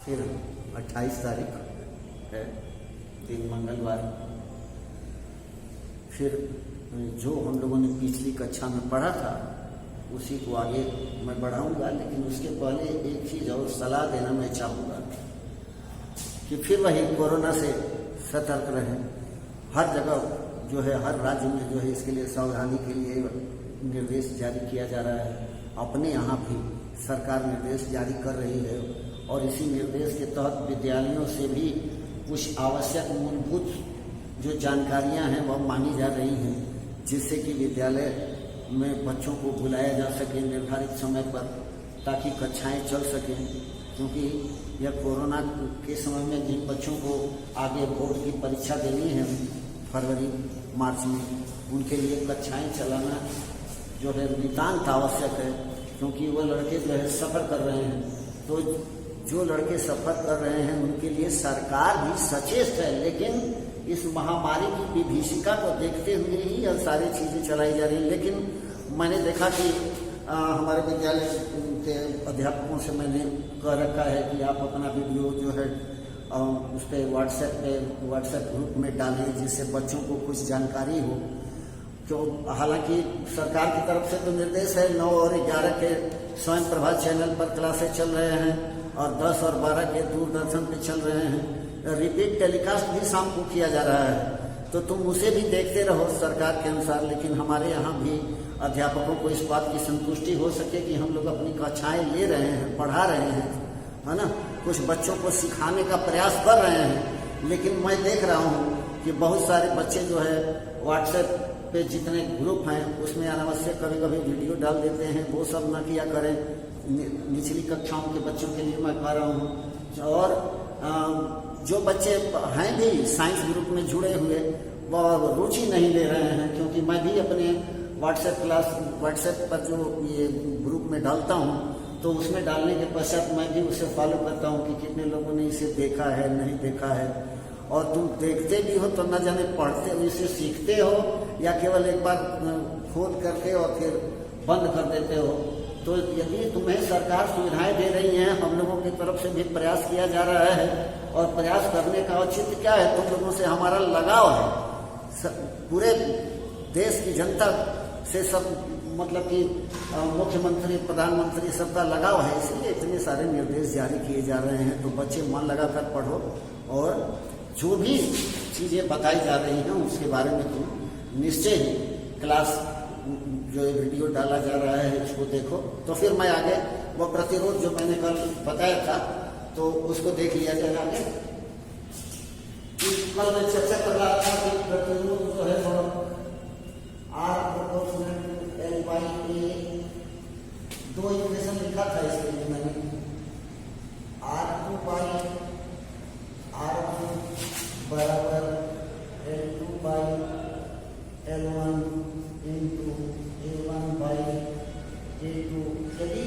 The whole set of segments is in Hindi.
फिर 28 तारीख है दिन मंगलवार। फिर जो हम लोगों ने पिछली कक्षा में पढ़ा था उसी को आगे मैं बढ़ाऊंगा, लेकिन उसके पहले एक चीज़ और सलाह देना मैं चाहूँगा कि फिर वही कोरोना से सतर्क रहें। हर जगह जो है, हर राज्य में जो है इसके लिए सावधानी के लिए निर्देश जारी किया जा रहा है। अपने यहाँ भी सरकार निर्देश जारी कर रही है और इसी निर्देश के तहत विद्यालयों से भी कुछ आवश्यक मूलभूत जो जानकारियाँ हैं वह मांगी जा रही हैं, जिससे कि विद्यालय में बच्चों को बुलाया जा सके निर्धारित समय पर, ताकि कक्षाएं चल सकें। क्योंकि यह कोरोना के समय में जिन बच्चों को आगे बोर्ड की परीक्षा देनी है फरवरी मार्च में, उनके लिए कक्षाएं चलाना जो है नितांत आवश्यक है। क्योंकि वो लड़के जो है सफ़र कर रहे हैं, तो जो लड़के सफ़र कर रहे हैं उनके लिए सरकार भी सचेत है, लेकिन इस महामारी की विभीषिका को देखते हुए ही यह सारी चीज़ें चलाई जा रही हैं। लेकिन मैंने देखा कि हमारे विद्यालय के अध्यापकों से मैंने कह रखा है कि आप अपना वीडियो जो है उस पर व्हाट्सएप ग्रुप में डालें, जिससे बच्चों को कुछ जानकारी हो। तो हालांकि सरकार की तरफ से तो निर्देश है 9 और 11 के स्वयं प्रभा चैनल पर क्लासेस चल रहे हैं और 10 और 12 के दूरदर्शन पे चल रहे हैं। रिपीट टेलीकास्ट भी शाम को किया जा रहा है, तो तुम उसे भी देखते रहो सरकार के अनुसार। लेकिन हमारे यहाँ भी अध्यापकों को इस बात की संतुष्टि हो सके कि हम लोग अपनी कक्षाएं ले रहे हैं, पढ़ा रहे हैं, है ना, कुछ बच्चों को सिखाने का प्रयास कर रहे हैं। लेकिन मैं देख रहा हूँ कि बहुत सारे बच्चे जो है व्हाट्सएप पे जितने ग्रुप हैं उसमें अनावश्यक कभी कभी वीडियो डाल देते हैं। वो सब न किया करें। निचली कक्षाओं के बच्चों के लिए मैं कह रहा हूँ। और जो बच्चे हैं भी साइंस ग्रुप में जुड़े हुए, वो रुचि नहीं ले रहे हैं। क्योंकि मैं भी अपने व्हाट्सएप पर जो ये ग्रुप में डालता हूँ, तो उसमें डालने के पश्चात मैं भी उसे फॉलो करता हूँ कि कितने लोगों ने इसे देखा है, नहीं देखा है। और तुम देखते भी हो तो न जाने पढ़ते हो, इसे सीखते हो या केवल एक बार खोल करके और फिर बंद कर देते हो। तो यदि तुम्हें सरकार सुविधाएं दे रही हैं, हम लोगों की तरफ से भी प्रयास किया जा रहा है, और प्रयास करने का औचित्य क्या है, तुम लोगों से हमारा लगाव है। पूरे देश की जनता से सब मतलब कि मुख्यमंत्री, प्रधानमंत्री सबका लगाव है, इसलिए इतने सारे निर्देश जारी किए जा रहे हैं। तो बच्चे मन लगाकर पढ़ो और जो भी चीज़ें बताई जा रही हैं उसके बारे में तुम निश्चय ही क्लास जो वीडियो डाला जा रहा है उसको देखो। तो फिर मैं आगे वो प्रतिरोध जो मैंने कल बताया था तो उसको देख लिया जाएगा। आगे कल मैं चर्चा कर रहा था कि प्रतिरोध जो है R/L/A 2 इक्वेशन लिखा था इसके लिए मैंने। R2/R1 बराबर L2/L1 इंटू A1/A2। यदि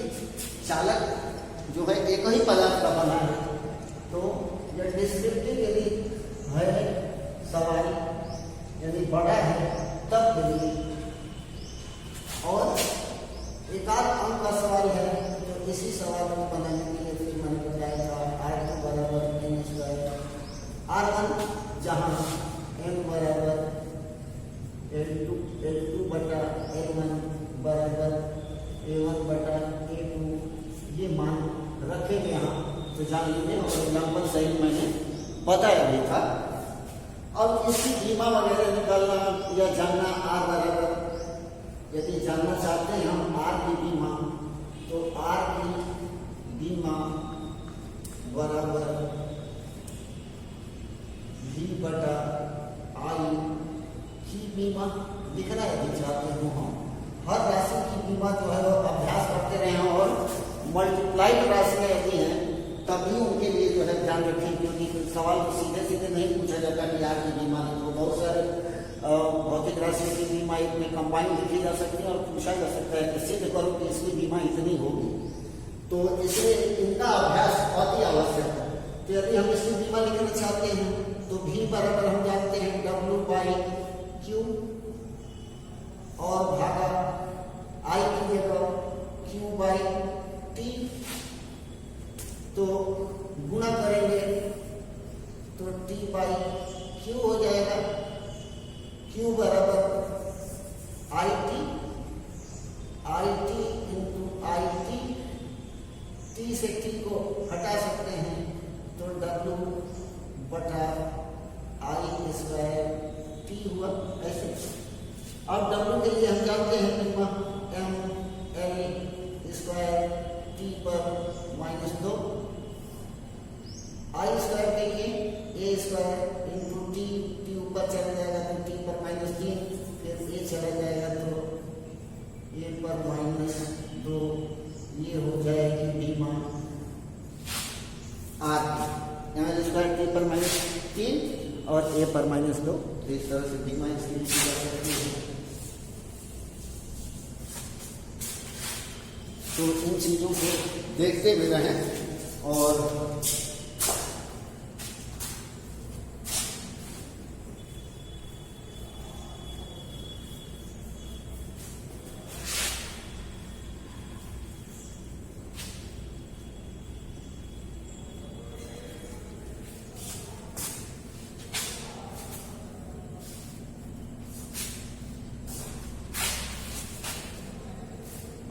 चालक जो है एक ही पदार्थ का बना है तो यह डिस्क्रिप्टिव यदि है सवाल, यदि बड़ा है तब यदि, और एकाध अंक का सवाल है तो इसी सवाल को बनाने के लिए फिर मैंने बताया था R2 बराबर N² R1, जहाँ M बराबर L2/L1 बराबर A1/A2 ये मान रखेंगे यहाँ। तो जान लीजिए और एग्जाम्पल सही मैंने बताया भी था। अब इसकी बीमा वगैरह निकालना या जानना R बराबर, यदि जानना चाहते हैं हम R की बीमा, तो R की बीमा बराबर V/I की बीमा लिखना यदि चाहते हो हम। हर राशि की बीमा जो है वो अभ्यास करते रहे और मल्टीप्लाइड राशियाँ यदि हैं तभी उनके लिए जो है ध्यान रखें। क्योंकि सवाल तो सीधे सीधे नहीं पूछा जाता कि R की बीमा है। तो बहुत सारे भौतिक राशियों की बीमा एक में कंबाइन लिखी जा सकती है और पूछा जा सकता है कि सिद्ध करो कि इसकी बीमा इतनी होगी। तो इसलिए इनका अभ्यास अति आवश्यक है। तो यदि हम इसकी बीमा लिखना चाहते हैं तो V बराबर हम जानते हैं W/Q और भागा I की जगह Q/T। तो गुणा आई स्क्वायर के लिए ए स्क्वायर इंटू टी, टी ऊपर चला जाएगा तो टी पर -3, फिर ए चला जाएगा तो ए पर -2, ये हो जाएगी डी मान आर की। यहाँ स्क्वायर टी पर -3 और ए पर -2, तो इस तरह से डी माइनस की जा सकती है। तो इन चीजों को देखते भी रहें और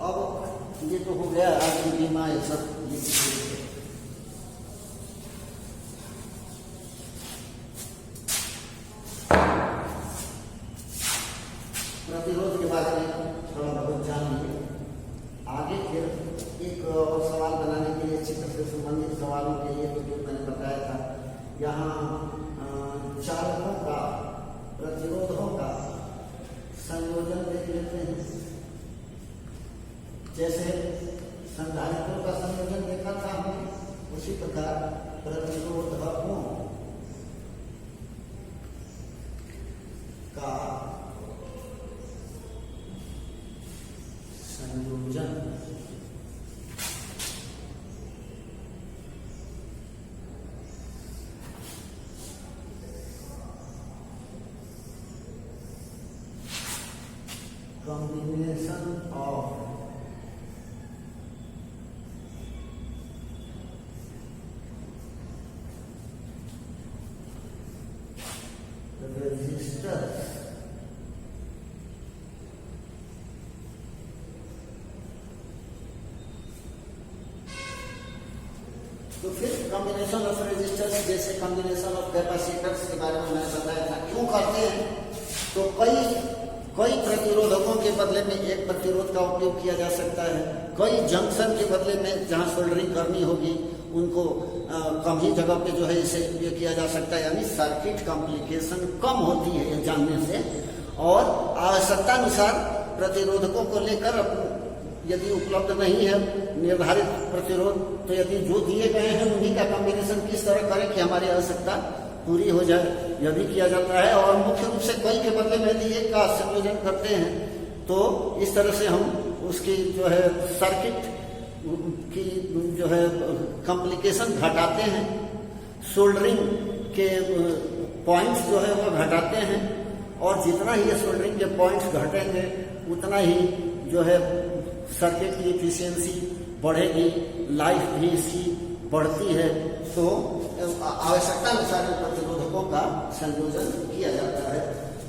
अब ये तो हो गया आपकी बीमा ये सब प्रतिरोध के बारे में थोड़ा बहुत जान लीजिए। आगे फिर एक और सवाल बनाने के लिए चित्र से संबंधित सवालों के लिए तो जो मैंने बताया था, यहाँ चालकों का प्रतिरोधों का संयोजन देख लेते हैं। जैसे संधारित्रों का संयोजन देखा था हमने, उसी प्रकार प्रतिरोधकों का संयोजन combination of resistors तो फिर कॉम्बिनेशन ऑफ रेजिस्टर्स जैसे कॉम्बिनेशन ऑफ कैपेसिटर्स के बारे में मैंने बताया था। क्यों करते हैं? तो कई प्रतिरोधकों के बदले में एक प्रतिरोध का उपयोग किया जा सकता है। कई जंक्शन के बदले में जहां सोल्डरिंग करनी होगी उनको कम ही जगह पे जो है इसे उपयोग किया जा सकता है। यानी सर्किट कॉम्प्लिकेशन कम होती है ये जानने से। और आवश्यकता अनुसार प्रतिरोधकों को लेकर यदि उपलब्ध नहीं है निर्धारित प्रतिरोध, तो यदि जो दिए गए हैं उन्हीं का कॉम्बिनेशन किस तरह करें कि हमारी आवश्यकता पूरी हो जाए, यह भी किया जाता है। और मुख्य रूप से कई के बदले में यदि एक का संयोजन करते हैं तो इस तरह से हम उसकी जो है सर्किट की जो है कॉम्प्लिकेशन घटाते हैं, सोल्डरिंग के पॉइंट्स जो है वो घटाते हैं। और जितना ही ये सोल्डरिंग के पॉइंट्स घटेंगे उतना ही जो है सर्किट की एफिशिएंसी बढ़ेगी, लाइफ भी इसकी बढ़ती है। तो आवश्यकता अनुसार प्रतिरोधकों का संयोजन किया जाता है।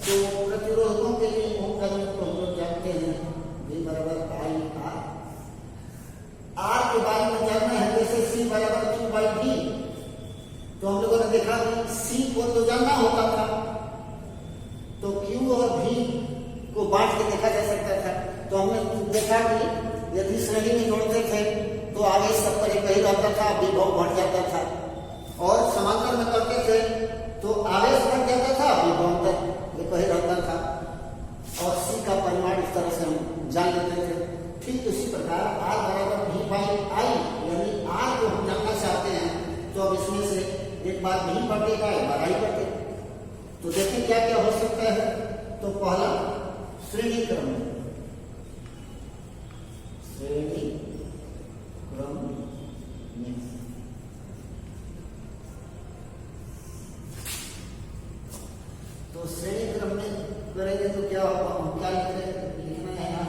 तो प्रतिरोधकों के लिए मुख्य तो हम लोग जानते हैं V बराबर आई आर के बारे में जानना है। जैसे C बराबर Q/V, तो हम लोगों ने देखा कि C को तो जानना होता था, तो Q और V को बांट के देखा जा सकता था। तो हमने देखा कि यदि श्रेणी में जोड़ते थे तो आगे सब पर एक ही रहता था, विभव बढ़ जाता था। और समांतर में करते थे तो आवेश बढ़ जाता था, विभव एक ही रहता था। और C का परिमाण इस तरह से हम जान लेते थे। ठीक उसी प्रकार R बराबर V/I, यानी R को हम जानना चाहते हैं तो अब इसमें से एक बार V बटेगा, एक बार I बटेगा। तो देखिए क्या क्या हो सकता है। तो पहला श्रेणी क्रम में तो श्रेणी क्रम में करेंगे तो क्या होगा, हम क्या लिखना है यहाँ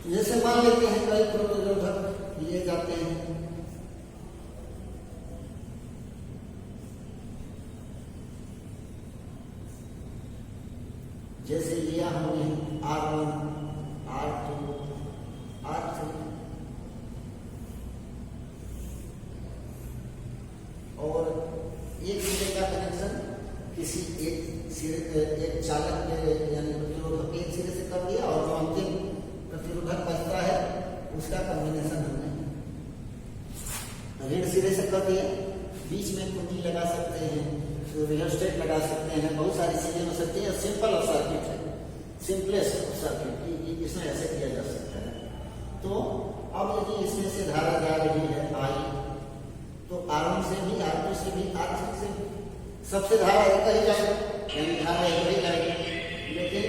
जैसे मान लेते हैं कई प्रतिरोधक लिए जाते हैं। जैसे लिया हमने R1, R2, R3 और एक सिरे का कनेक्शन किसी एक चालक के यानी प्रतिरोधक एक सिरे से कर दिया और जो कर दिया, बीच में कुंडी लगा सकते हैं, रियोस्टेट लगा सकते हैं, बहुत सारी चीजें हो सकती हैं। सिंपल सर्किट है, सिंपलेस्ट सर्किट, इसमें ऐसे किया जा सकता है। तो अब यदि इसमें से धारा जा रही है आई, तो R1 से भी, R2 से भी, R3 से भी सबसे धारा एक ही जाएगी, यानी धारा एक ही जाएगी। लेकिन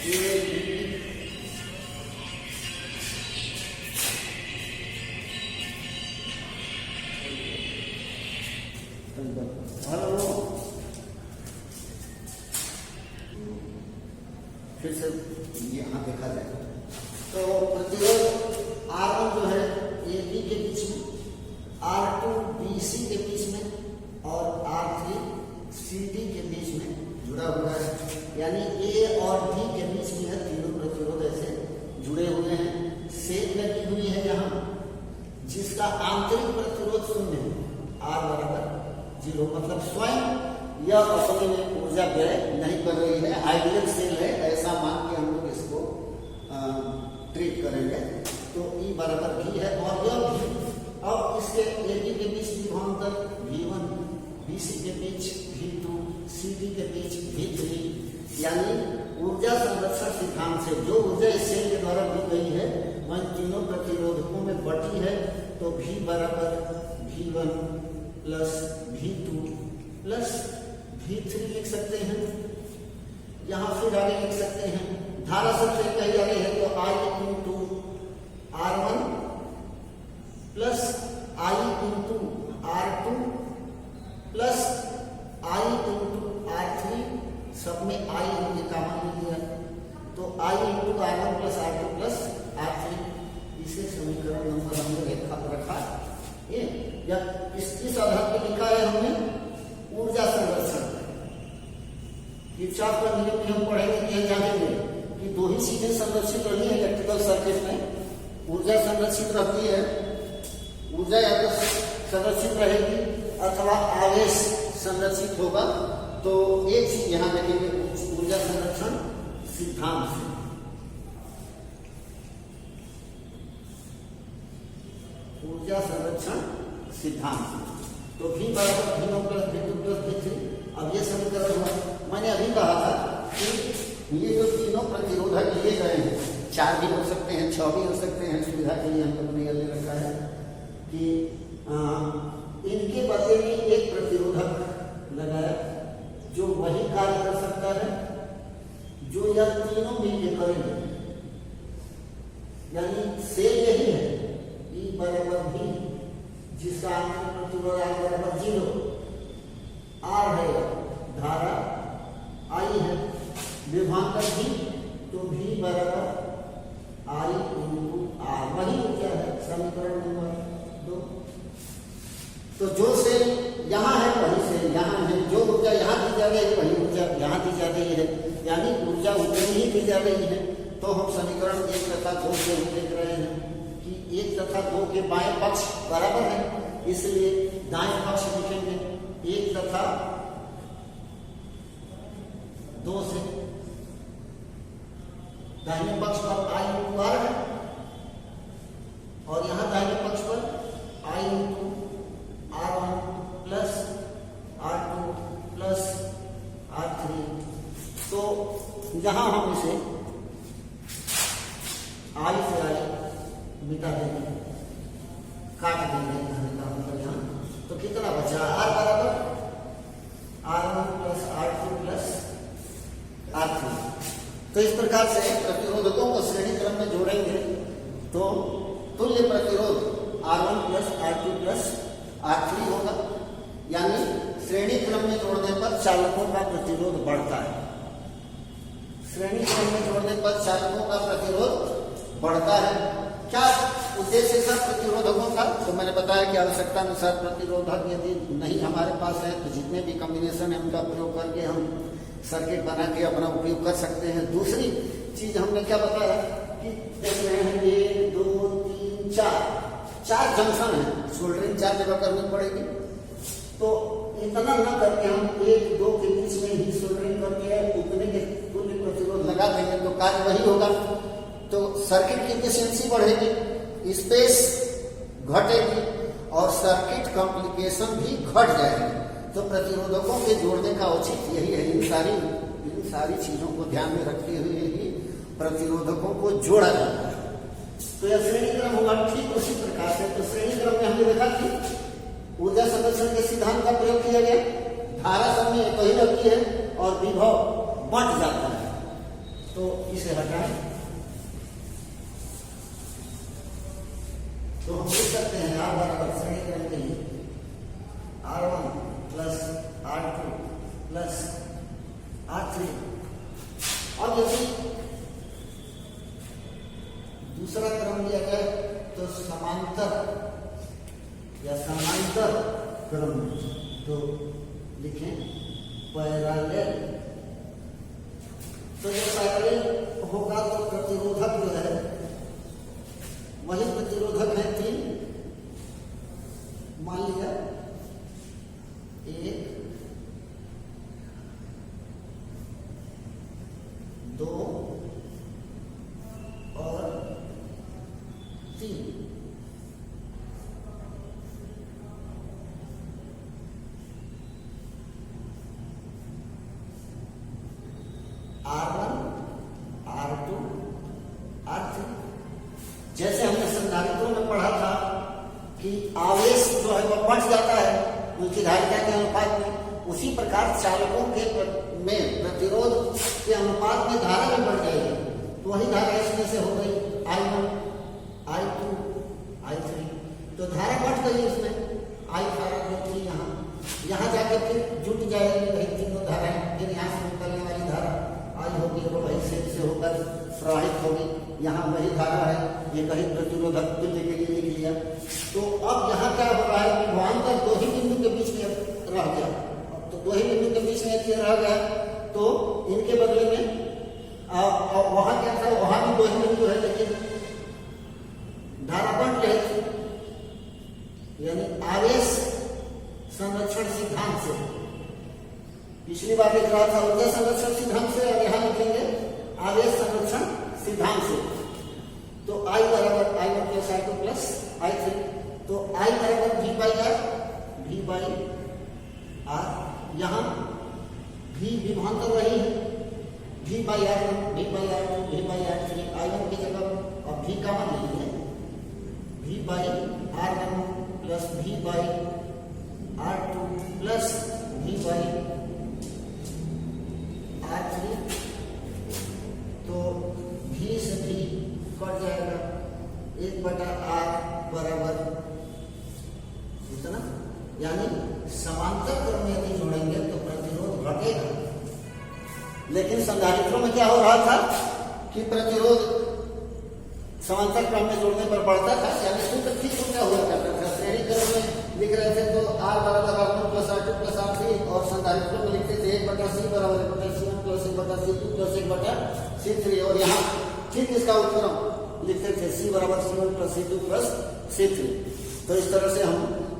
ये फिर से यहाँ देखा जाए तो प्रतिरोध R1 जो है ये B के बीच में, R2 BC के बीच में और R3 CD के बीच में जुड़ा हुआ है, यानी A और D के बीच में है, तीनों प्रतिरोध ऐसे जुड़े हुए हैं। सेल लगी हुई है यहाँ, जिसका आंतरिक प्रतिरोध शून्य है, R बराबर 0, मतलब स्वयं यह अपने में ऊर्जा व्यय नहीं कर रही है, आइडियल सेल है, ऐसा मान के हम लोग इसको ट्रीट करेंगे। तो E बराबर V है और यह V, अब इसके AB के बीच विभवांतर V1, BC के बीच V2, CD के बीच V3, यानी ऊर्जा संरक्षण सिद्धांत से जो ऊर्जा इस सेल के द्वारा दी गई है वह तीनों प्रतिरोधकों में बटी है। तो V बराबर V1 plus V2 plus V3 लिख सकते हैं। यहाँ फिर आगे लिख सकते हैं, धारा सबसे कहीं आगे है तो I into R1 plus I into R2 plus I into R3, सब में I हमने कॉमन ले लिया, तो I into R1 plus R2 plus R3, इसे समीकरण नंबर हमने रखा ये, या इस आधार पर लिखा है हमने ऊर्जा संरक्षण। किरचॉफ का नियम भी हम पढ़ेंगे कि जानेंगे कि दो ही चीजें संरक्षित रही है इलेक्ट्रिकल सर्किट में, ऊर्जा संरक्षित रहती है, ऊर्जा या तो संरक्षित रहेगी अथवा आवेश संरक्षित होगा। तो एक चीज यहाँ देखेंगे ऊर्जा संरक्षण सिद्धांत से, ऊर्जा संरक्षण सिद्धांत। तो V बराबर V1 plus V2 plus V3, अब ये समीकरण हुआ। मैंने अभी कहा था कि ये जो तीनों प्रतिरोधक लिए गए हैं, 4 भी हो सकते हैं, 6 भी हो सकते हैं, सुविधा के लिए हम लोगों ने ले रखा है कि इनके बदले में एक प्रतिरोधक लगाया जो वही कार्य कर सकता है जो यह तीनों मिलकर करेंगे, यानी सेल यही है E बराबर V, जिसका आंतरिक प्रतिरोध R बराबर 0, R है धारा, I है विभवांतर V, तो V बराबर I इंटू R, वही क्या है समीकरण नंबर 2। तो जो सेल यहाँ है वही सेल यहाँ है, जो ऊर्जा यहाँ दी जा रही है वही ऊर्जा यहाँ दी जा रही है, यानी ऊर्जा उतनी ही दी जा रही है। तो हम समीकरण 1 तथा 2 से देख रहे हैं कि 1 तथा 2 के बाएं पक्ष बराबर है, इसलिए दाएं पक्ष लिखेंगे 1 तथा 2 से, दाहिने पक्ष पर I इंटू R है और यहाँ दाहिने पक्ष पर I into R1 plus R2 plus R3। तो यहाँ हम इसे I से I मिटा देंगे, काट देंगे, मतलब यहाँ तो कितना बचा R बराबर R1 plus R2 plus R3। तो इस प्रकार से प्रतिरोधकों को श्रेणी क्रम में जोड़ेंगे तो तुल्य प्रतिरोध R1 plus R2 plus R3 होगा, यानी श्रेणी क्रम में जोड़ने पर चालकों का प्रतिरोध बढ़ता है। श्रेणी क्रम में जोड़ने पर चालकों का प्रतिरोध बढ़ता है। क्या उद्देश्य सर प्रतिरोधकों का? तो मैंने बताया कि आवश्यकता अनुसार प्रतिरोधक यदि नहीं हमारे पास है तो जितने भी कॉम्बिनेशन है उनका प्रयोग करके हम सर्किट बना के अपना उपयोग कर सकते हैं। दूसरी चीज हमने क्या बताया कि देख रहे हैं 1 2 3 4 जंक्शन है, सोल्डरिंग 4 जगह करनी पड़ेगी। तो इतना न करके हम 1 2 के बीच में ही सोल्डरिंग करके उतने के तुल्य प्रतिरोध लगा देंगे तो कार्य वही होगा। तो सर्किट की एफिशिएंसी बढ़ेगी, स्पेस घटेगी और सर्किट कॉम्प्लिकेशन भी घट जाएगी। तो प्रतिरोधकों के जोड़ने का औचित्य यही है। इन सारी चीजों को ध्यान में रखते हुए ही प्रतिरोधकों को जोड़ा जाता है। तो यह श्रेणी क्रम होगा ठीक उसी प्रकार से। तो श्रेणी क्रम में हमने देखा कि ऊर्जा संरक्षण के सिद्धांत का प्रयोग किया गया, धारा सब में एक ही लगती है और विभव बंट जाता है। तो इसे हटाएं तो हम लिख सकते हैं R बराबर श्रेणी क्रम के लिए R1 plus R2 plus R3। अब यदि दूसरा क्रम लिया जाए तो समांतर या समांतर क्रम में तो लिखें पैरेलल। तो जब पैरेलल होगा तो प्रतिरोधक जो है वही प्रतिरोधक है 3। मान लिया 1 2 और 3। R1 R2 R3। जैसे हमने संधारित्रों में पढ़ा था कि आवेश जो है वह बढ़ जाता है उनकी धारिता के अनुपात में, उसी प्रकार चालकों के में प्रतिरोध के अनुपात में धारा भी बढ़ जाएगी। तो वही धारा इसमें से हो गई I1 I2 I3। तो धारा बढ़ गई इसमें I धारा जो थी यहाँ जाके फिर जुट जाएगी वही तीनों धाराएं। फिर यहाँ से निकलने वाली धारा I होगी वो वही से होकर प्रवाहित होगी। यहाँ वही धारा है, ये कहीं प्रतिरोधक तुल्य के लिए लिख लिया। तो अब यहाँ क्या हो रहा है, विभवांतर दो ही बिंदु के बीच में रह गया। अब तो दो ही बिंदु के बीच में रह गया तो इनके बदले में वहां क्या था, वहां भी दो ही बिंदु है लेकिन धारा बढ़ रही थी। यानी आवेश संरक्षण सिद्धांत से पिछली बार लिख रहा था ऊर्जा संरक्षण सिद्धांत से, और यहाँ लिखेंगे आवेश संरक्षण सिद्धांत से। तो I बराबर I1 plus I2 plus I3। तो I बराबर V बाई R। यहाँ V विभवांतर वही है, V by R1 V by R2 V by R3। I1 की जगह अब V का मान लेंगे V by R1 plus V by R2 plus V by R3। तो V से V कट जाएगा, 1/R बराबर इतना। यानी समांतर क्रम में यदि जोड़ेंगे तो प्रतिरोध घटेगा। लेकिन संधारित्रों में क्या हो रहा था कि प्रतिरोध समांतर क्रम में जोड़ने पर बढ़ता था, यानी सूत्र ठीक उल्टा हुआ करता था। श्रेणी क्रम में लिख रहे थे तो R बराबर R1 plus R2 plus R3, और संधारित्रों में लिखते थे 1/C बराबर 1/C1 plus 1/C2 plus 1/C3। और यहाँ ठीक इसका उत्क्रम लिखते थे C बराबर C1 plus C2 plus C3। तो इस तरह से हम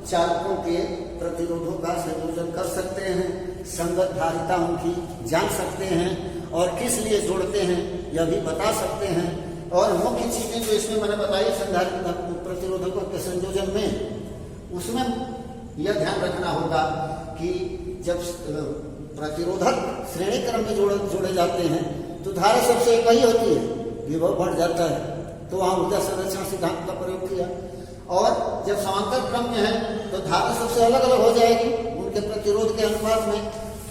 चालकों के प्रतिरोधों का संयोजन कर सकते हैं, संगत धारिता उनकी जान सकते हैं और किस लिए जोड़ते हैं यह भी बता सकते हैं। और मुख्य चीजें जो इसमें मैंने बताई संधारिता प्रतिरोधकों के संयोजन में, उसमें यह ध्यान रखना होगा कि जब प्रतिरोधक श्रेणी क्रम में जोड़े जाते हैं तो धारा सबसे एक ही होती है, विभव बढ़ जाता है। तो वहां ऊर्जा संरक्षण सिद्धांत का प्रयोग किया। और जब समांतर क्रम में है तो धारा सबसे अलग अलग हो जाएगी उनके प्रतिरोध के अनुपात में,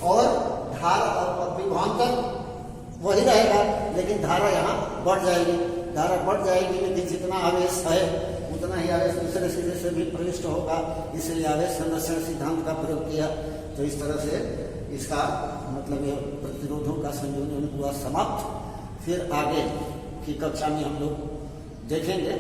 और धारा विभवांतर वही रहेगा लेकिन धारा यहाँ बढ़ जाएगी। धारा बढ़ जाएगी लेकिन जितना आवेश है उतना ही आवेश दूसरे सिरे से भी प्रविष्ट होगा, इसलिए आवेश संरक्षण सिद्धांत का प्रयोग किया। तो इस तरह से इसका मतलब यह प्रतिरोधों का संयोजन हुआ समाप्त। फिर आगे की कक्षा में हम लोग देखेंगे